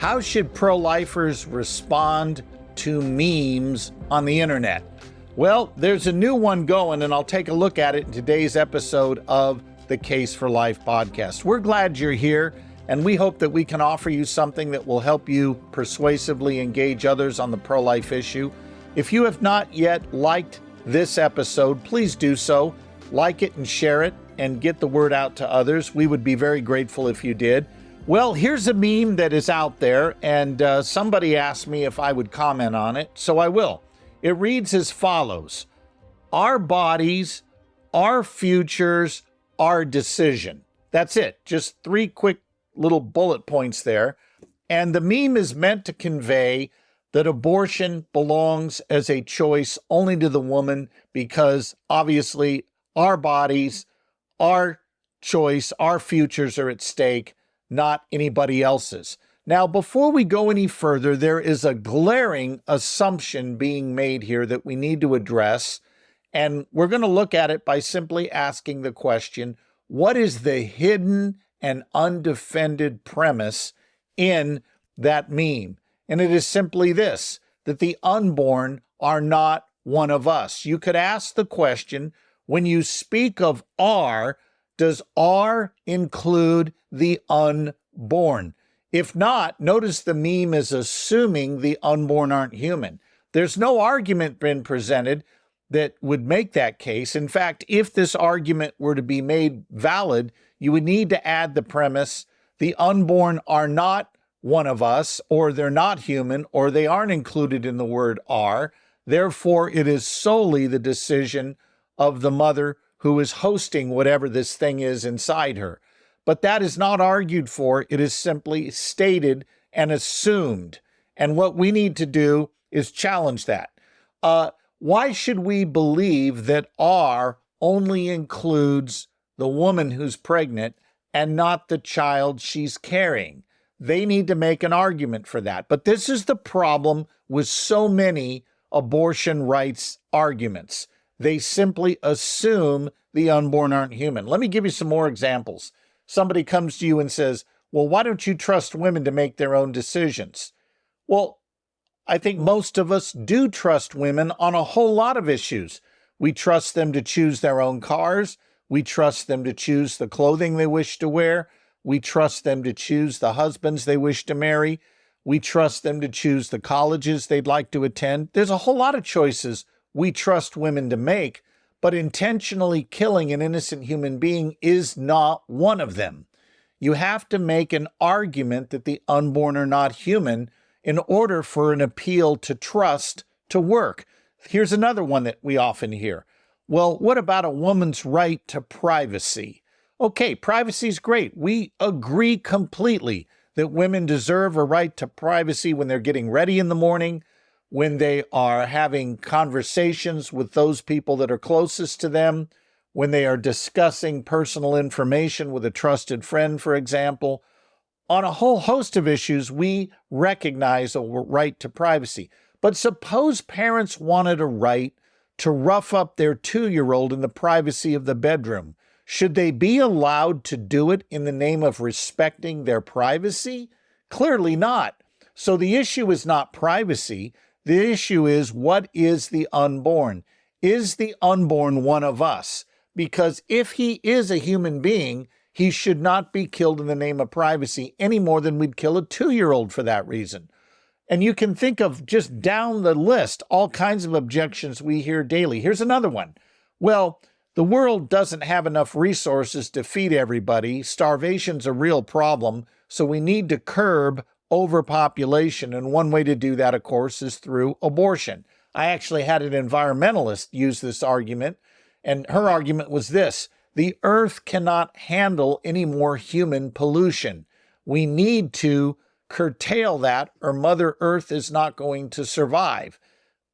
How should pro-lifers respond to memes on the internet? Well, there's a new one going, and I'll take a look at it in today's episode of the Case for Life podcast. We're glad you're here, and we hope that we can offer you something that will help you persuasively engage others on the pro-life issue. If you have not yet liked this episode, please do so. Like it and share it and get the word out to others. We would be very grateful if you did. Well, here's a meme that is out there, and somebody asked me if I would comment on it, so I will. It reads as follows: our bodies, our futures, our decision. That's it. Just 3 quick little bullet points there. And the meme is meant to convey that abortion belongs as a choice only to the woman because obviously our bodies, our choice, our futures are at stake, not anybody else's. Now, before we go any further, there is a glaring assumption being made here that we need to address, and we're going to look at it by simply asking the question, what is the hidden and undefended premise in that meme? And it is simply this, that the unborn are not one of us. You could ask the question, when you speak of "are," does "are" include the unborn? If not, notice the meme is assuming the unborn aren't human. There's no argument been presented that would make that case. In fact, if this argument were to be made valid, you would need to add the premise, the unborn are not one of us, or they're not human, or they aren't included in the word "are." Therefore, it is solely the decision of the mother who is hosting whatever this thing is inside her. But that is not argued for. It is simply stated and assumed. And what we need to do is challenge that. Why should we believe that "are" only includes the woman who's pregnant and not the child she's carrying? They need to make an argument for that. But this is the problem with so many abortion rights arguments. They simply assume the unborn aren't human. Let me give you some more examples. Somebody comes to you and says, well, why don't you trust women to make their own decisions? Well, I think most of us do trust women on a whole lot of issues. We trust them to choose their own cars. We trust them to choose the clothing they wish to wear. We trust them to choose the husbands they wish to marry. We trust them to choose the colleges they'd like to attend. There's a whole lot of choices we trust women to make, but intentionally killing an innocent human being is not one of them. You have to make an argument that the unborn are not human in order for an appeal to trust to work. Here's another one that we often hear. Well, what about a woman's right to privacy? Okay, privacy is great. We agree completely that women deserve a right to privacy when they're getting ready in the morning, when they are having conversations with those people that are closest to them, when they are discussing personal information with a trusted friend, for example. On a whole host of issues, we recognize a right to privacy. But suppose parents wanted a right to rough up their 2-year-old in the privacy of the bedroom. Should they be allowed to do it in the name of respecting their privacy? Clearly not. So the issue is not privacy. The issue is, what is the unborn? Is the unborn one of us? Because if he is a human being, he should not be killed in the name of privacy any more than we'd kill a 2-year-old for that reason. And you can think of just down the list all kinds of objections we hear daily. Here's another one. Well, the world doesn't have enough resources to feed everybody. Starvation's a real problem, so we need to curb overpopulation, and one way to do that, of course, is through abortion. I actually had an environmentalist use this argument, and her argument was this: the earth cannot handle any more human pollution. We need to curtail that, or Mother Earth is not going to survive.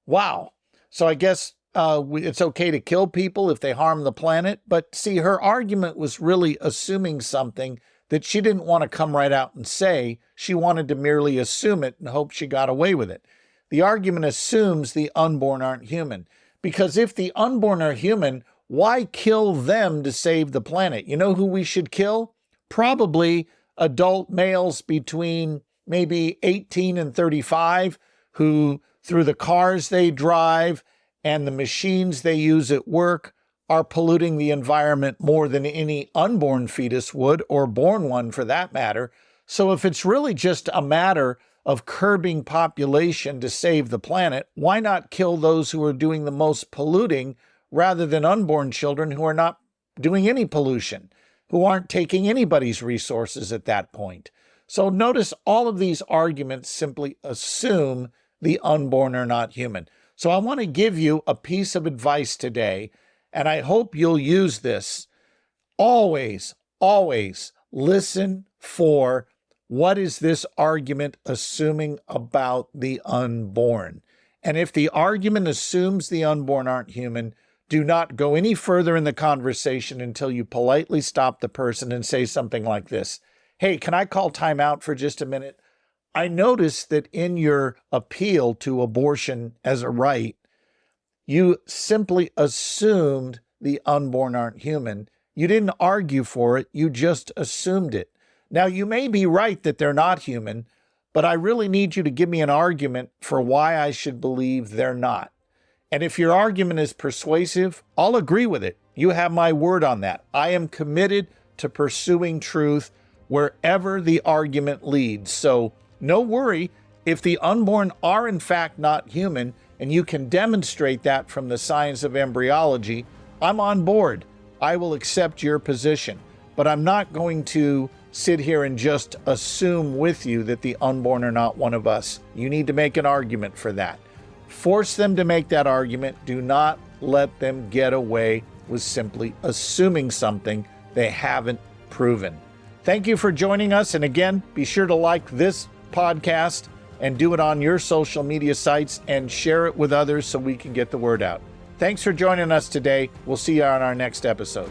Wow. So I guess it's okay to kill people if they harm the planet, but see, her argument was really assuming something that she didn't want to come right out and say. She wanted to merely assume it and hope she got away with it. The argument assumes the unborn aren't human, because if the unborn are human, why kill them to save the planet? You know who we should kill? Probably adult males between maybe 18 and 35 who, through the cars they drive and the machines they use at work, are polluting the environment more than any unborn fetus would, or born one for that matter. So if it's really just a matter of curbing population to save the planet, why not kill those who are doing the most polluting rather than unborn children who are not doing any pollution, who aren't taking anybody's resources at that point? So notice all of these arguments simply assume the unborn are not human. So I want to give you a piece of advice today, and I hope you'll use this. Always, always listen for what is this argument assuming about the unborn. And if the argument assumes the unborn aren't human, do not go any further in the conversation until you politely stop the person and say something like this. Hey, can I call time out for just a minute? I noticed that in your appeal to abortion as a right, you simply assumed the unborn aren't human. You didn't argue for it, you just assumed it. Now, you may be right that they're not human, but I really need you to give me an argument for why I should believe they're not. And if your argument is persuasive, I'll agree with it. You have my word on that. I am committed to pursuing truth wherever the argument leads. So no worry, if the unborn are in fact not human, and you can demonstrate that from the science of embryology, I'm on board. I will accept your position. But I'm not going to sit here and just assume with you that the unborn are not one of us. You need to make an argument for that. Force them to make that argument. Do not let them get away with simply assuming something they haven't proven. Thank you for joining us. And again, be sure to like this podcast and do it on your social media sites and share it with others so we can get the word out. Thanks for joining us today. We'll see you on our next episode.